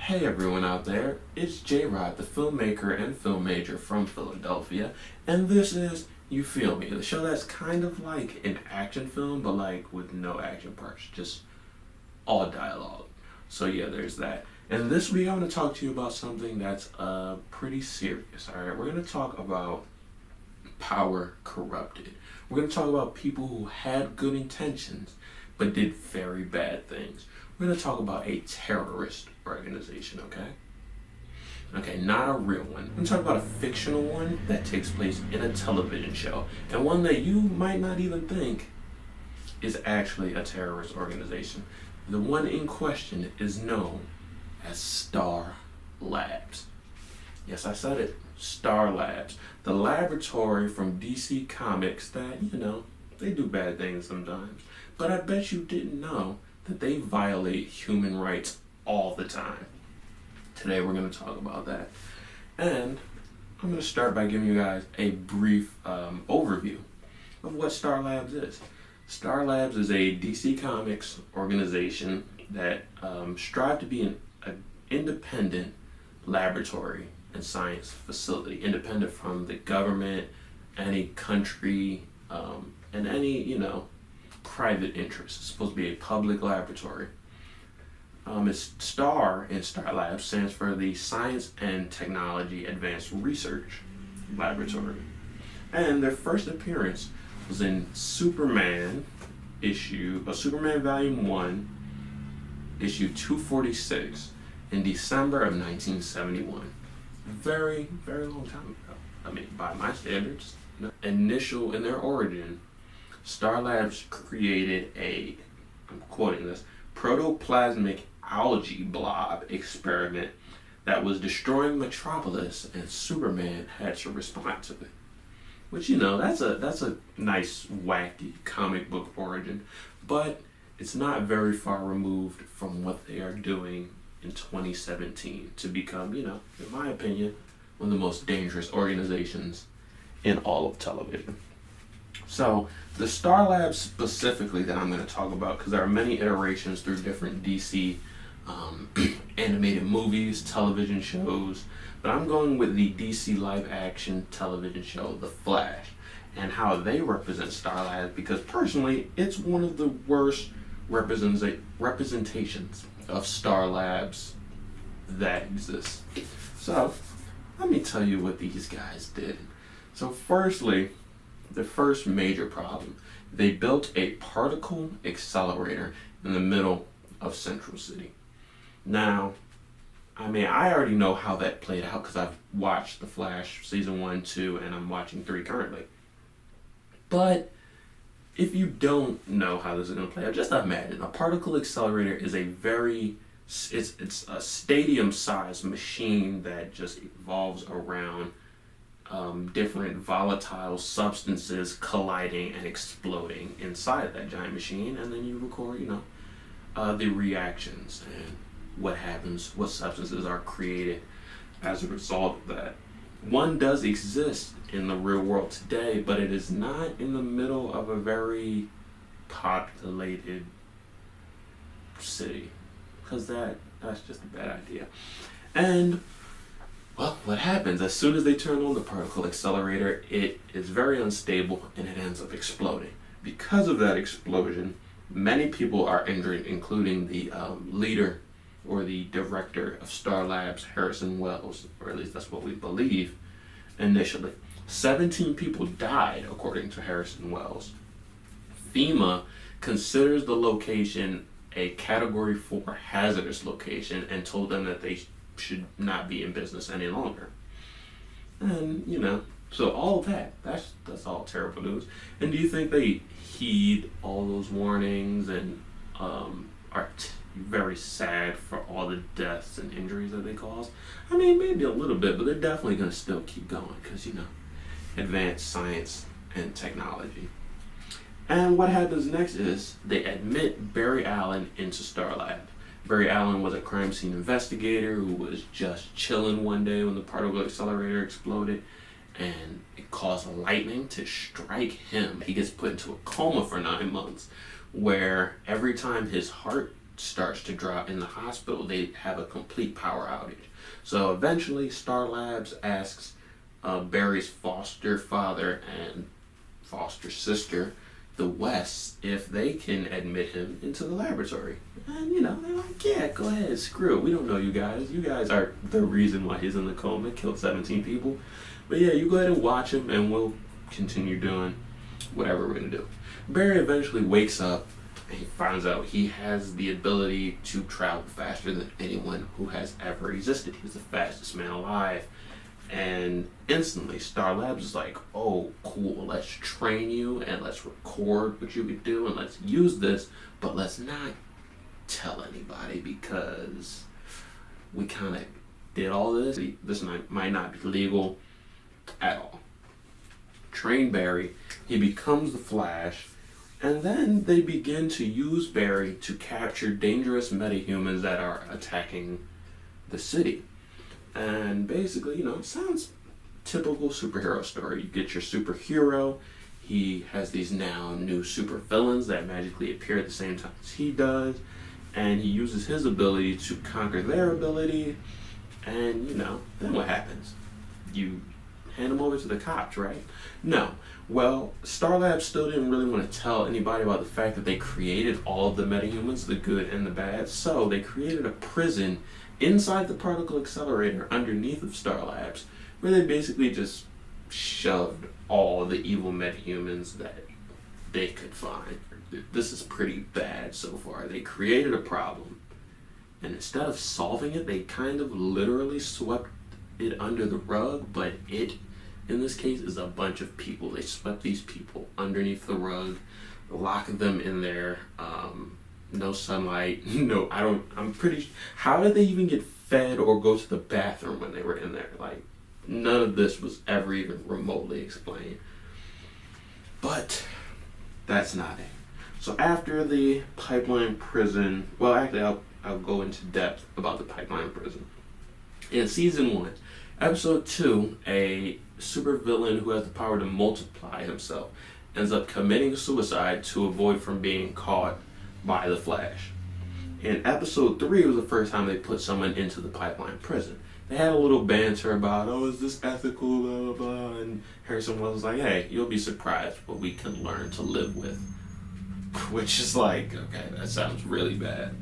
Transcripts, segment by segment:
Hey everyone out there, it's Jrod, the filmmaker and film major from Philadelphia, and this is Ufilmee, the show that's kind of like an action film, but like with no action parts, just all dialogue. So yeah, there's that. And this week I'm going to talk to you about something that's pretty serious, alright? We're going to talk about power corrupted. We're going to talk about people who had good intentions, but did very bad things. We're going to talk about a terrorist organization, okay? Okay, not a real one. I'm talking about a fictional one that takes place in a television show, and one that you might not even think is actually a terrorist organization. The one in question is known as S.T.A.R Labs. Yes, I said it, S.T.A.R Labs. The laboratory from DC Comics that, you know, they do bad things sometimes. But I bet you didn't know that they violate human rights all the time. Today we're going to talk about that. And I'm going to start by giving you guys a brief overview of what S.T.A.R Labs is. S.T.A.R Labs is a DC Comics organization that strive to be an independent laboratory and science facility, independent from the government, any country, and any, you know, private interest. It's supposed to be a public laboratory. It's S.T.A.R in S.T.A.R Labs stands for the Science and Technology Advanced Research Laboratory. And their first appearance was in Superman Volume 1, issue 246 in December of 1971. Very, very long time ago. I mean, by my standards. In their origin, S.T.A.R Labs created I'm quoting this, protoplasmic algae blob experiment that was destroying Metropolis, and Superman had to respond to it. Which, you know, that's a nice, wacky comic book origin, but it's not very far removed from what they are doing in 2017 to become, you know, in my opinion, one of the most dangerous organizations in all of television. So the S.T.A.R Labs specifically that I'm going to talk about, because there are many iterations through different DC animated movies, television shows, but I'm going with the DC live action television show, The Flash, and how they represent S.T.A.R Labs, because personally, it's one of the worst representations of S.T.A.R Labs that exists. So let me tell you what these guys did. So firstly, the first major problem, they built a particle accelerator in the middle of Central City. Now, I mean, I already know how that played out because I've watched The Flash season 1, 2, and I'm watching 3 currently. But if you don't know how this is going to play out, just imagine a particle accelerator is it's a stadium-sized machine that just evolves around different volatile substances colliding and exploding inside of that giant machine, and then you record, you know, the reactions and what happens, what substances are created as a result of that. One does exist in the real world today, but it is not in the middle of a very populated city, because that's just a bad idea. And well, what happens as soon as they turn on the particle accelerator, it is very unstable and it ends up exploding. Because of that explosion, many people are injured, including the leader or the director of S.T.A.R Labs, Harrison Wells, or at least that's what we believe initially. 17 people died, according to Harrison Wells. FEMA considers the location a Category 4 hazardous location and told them that they should not be in business any longer. And, you know, So all of that's all terrible news. And do you think they heed all those warnings and are very sad for all the deaths and injuries that they cause? I mean, maybe a little bit, but they're definitely going to still keep going because, advanced science and technology. And what happens next is they admit Barry Allen into S.T.A.R Lab. Barry Allen was a crime scene investigator who was just chilling one day when the particle accelerator exploded and it caused lightning to strike him. He gets put into a coma for 9 months where every time his heart starts to drop in the hospital, they have a complete power outage. So eventually S.T.A.R Labs asks Barry's foster father and foster sister, the West, if they can admit him into the laboratory. And they're like, yeah, go ahead, screw it. We don't know you guys. You guys are the reason why he's in the coma, killed 17 people. But yeah, you go ahead and watch him and we'll continue doing whatever we're gonna do. Barry eventually wakes up and he finds out he has the ability to travel faster than anyone who has ever existed. He's the fastest man alive. And instantly, S.T.A.R Labs is like, oh, cool, let's train you and let's record what you could do and let's use this, but let's not tell anybody because we kind of did all this. This might not be legal at all. Train Barry, he becomes the Flash, and then they begin to use Barry to capture dangerous metahumans that are attacking the city. And basically, it sounds typical superhero story. You get your superhero, he has these now new super villains that magically appear at the same time as he does, and he uses his ability to conquer their ability, and then what happens? You hand them over to the cops, right? No. Well, S.T.A.R Labs still didn't really want to tell anybody about the fact that they created all of the metahumans, the good and the bad, so they created a prison inside the particle accelerator underneath of S.T.A.R Labs, where they basically just shoved all the evil metahumans that they could find. This is pretty bad so far. They created a problem, and instead of solving it, they kind of literally swept it under the rug, but it, in this case, is a bunch of people. They swept these people underneath the rug, locked them in there, no sunlight, how did they even get fed or go to the bathroom when they were in there? Like, none of this was ever even remotely explained. But that's not it. So after the pipeline prison, well, actually, I'll go into depth about the pipeline prison. In season 1, episode 2, a supervillain who has the power to multiply himself ends up committing suicide to avoid from being caught by the Flash. In episode 3 was the first time they put someone into the pipeline prison. They had a little banter about, oh, is this ethical, blah, blah, blah, and Harrison Wells was like, hey, you'll be surprised what we can learn to live with. Which is like, okay, that sounds really bad.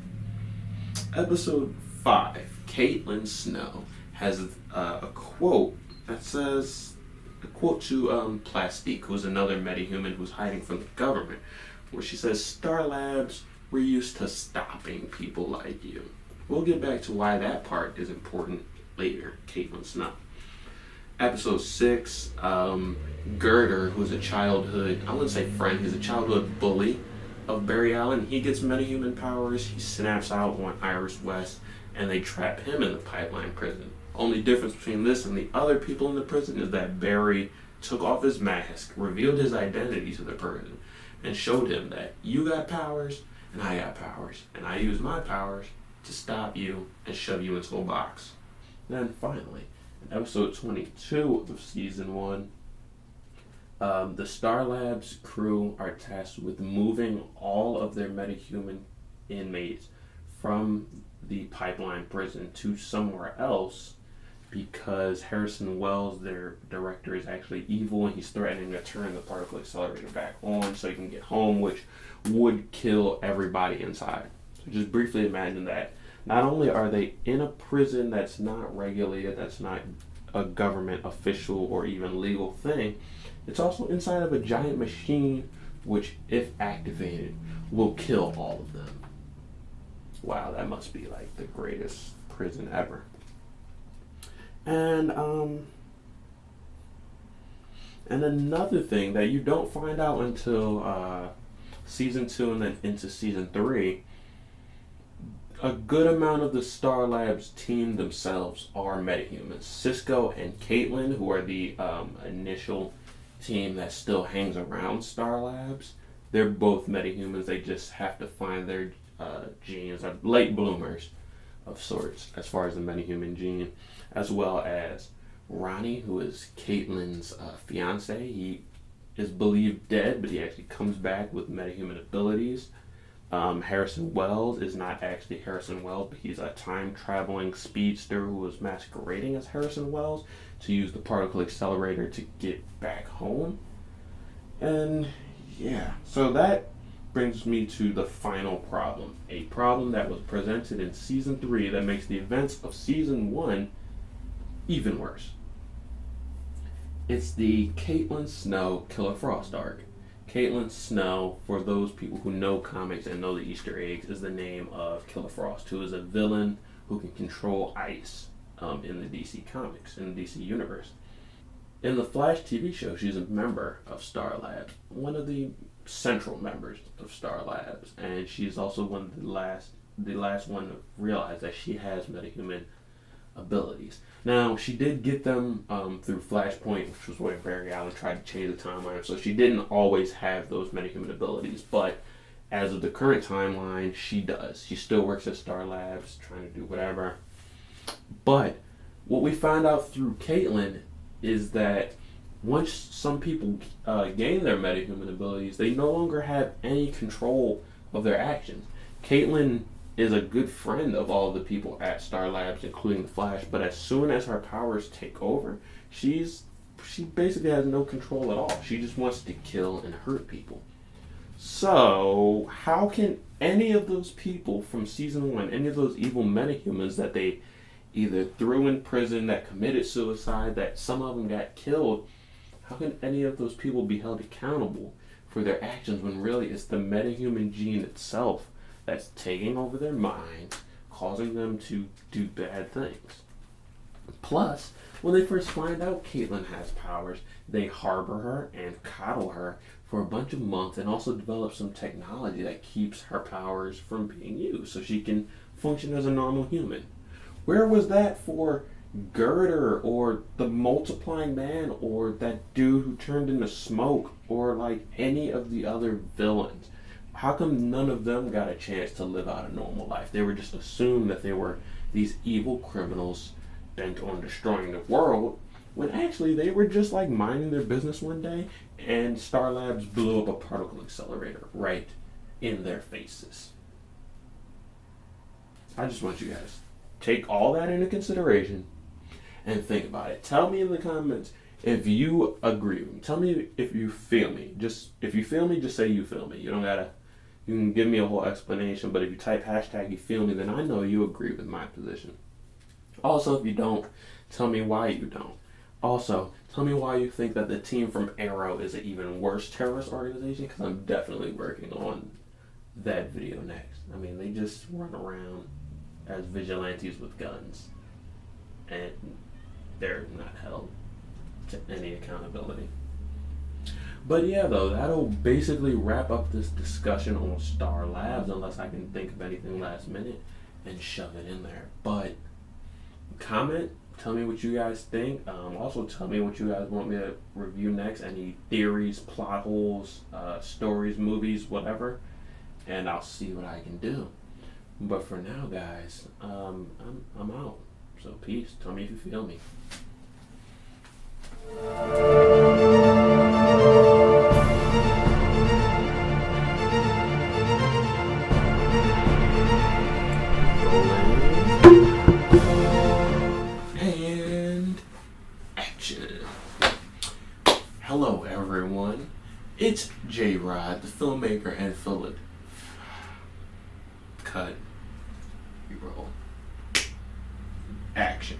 Episode 5, Caitlin Snow, has a quote that says, a quote to Plastique, who's another metahuman who's hiding from the government, where she says, S.T.A.R Labs, we're used to stopping people like you. We'll get back to why that part is important later, Caitlin Snow. Episode 6, Girder, who's a childhood, I wouldn't say friend, he's a childhood bully of Barry Allen. He gets metahuman powers, he snaps out on Iris West, and they trap him in the pipeline prison. Only difference between this and the other people in the prison is that Barry took off his mask, revealed his identity to the person, and showed him that you got powers, and I got powers, and I use my powers to stop you and shove you into a box. Then finally, in episode 22 of season 1, the S.T.A.R Labs crew are tasked with moving all of their metahuman inmates from the pipeline prison to somewhere else because Harrison Wells, their director, is actually evil and he's threatening to turn the particle accelerator back on so he can get home, which would kill everybody inside. So just briefly imagine that. Not only are they in a prison that's not regulated, that's not a government official or even legal thing, it's also inside of a giant machine which, if activated, will kill all of them. Wow, that must be like the greatest prison ever. And And another thing that you don't find out until season 2 and then into season 3, a good amount of the S.T.A.R Labs team themselves are metahumans. Cisco and Caitlin, who are the initial team that still hangs around S.T.A.R Labs, they're both metahumans. They just have to find their genes, are late bloomers of sorts as far as the metahuman gene, as well as Ronnie, who is Caitlin's fiance. He is believed dead, but he actually comes back with metahuman abilities. Harrison Wells is not actually Harrison Wells, but he's a time-traveling speedster who was masquerading as Harrison Wells to use the particle accelerator to get back home. And yeah, so that brings me to the final problem. A problem that was presented in Season 3 that makes the events of Season 1 even worse. It's the Caitlin Snow Killer Frost arc. Caitlin Snow, for those people who know comics and know the Easter eggs, is the name of Killer Frost, who is a villain who can control ice in the DC comics, in the DC universe. In the Flash TV show, she's a member of S.T.A.R Labs, one of the central members of S.T.A.R Labs, and she's also one of the last one to realize that she has metahuman abilities. Now, she did get them through Flashpoint, which was where Barry Allen tried to change the timeline, so she didn't always have those metahuman abilities, but as of the current timeline, she does. She still works at S.T.A.R Labs, trying to do whatever. But what we found out through Caitlin is that once some people gain their metahuman abilities, they no longer have any control of their actions. Caitlin is a good friend of all of the people at S.T.A.R Labs, including the Flash, but as soon as her powers take over, she basically has no control at all. She just wants to kill and hurt people. So how can any of those people from Season 1, any of those evil metahumans that they either threw in prison, that committed suicide, that some of them got killed, how can any of those people be held accountable for their actions when really it's the metahuman gene itself that's taking over their mind, causing them to do bad things? Plus, when they first find out Caitlin has powers, they harbor her and coddle her for a bunch of months and also develop some technology that keeps her powers from being used so she can function as a normal human. Where was that for Girder or the Multiplying Man or that dude who turned into smoke or like any of the other villains? How come none of them got a chance to live out a normal life? They were just assumed that they were these evil criminals bent on destroying the world, when actually they were just like minding their business one day and S.T.A.R Labs blew up a particle accelerator right in their faces. I just want you guys to take all that into consideration and think about it. Tell me in the comments if you agree with me. Tell me if you feel me. If you feel me, just say you feel me. You can give me a whole explanation, but if you type hashtag you feel me, then I know you agree with my position. Also, if you don't, tell me why you don't. Also, tell me why you think that the team from Arrow is an even worse terrorist organization, because I'm definitely working on that video next. I mean, they just run around as vigilantes with guns, and they're not held to any accountability. But yeah, though, that'll basically wrap up this discussion on S.T.A.R Labs, unless I can think of anything last minute and shove it in there. But comment, tell me what you guys think. Also, tell me what you guys want me to review next. Any theories, plot holes, stories, movies, whatever, and I'll see what I can do. But for now, guys, I'm out. So peace. Tell me if you feel me. And action. Hello, everyone. It's Jrod, the filmmaker and cut. Roll. Action.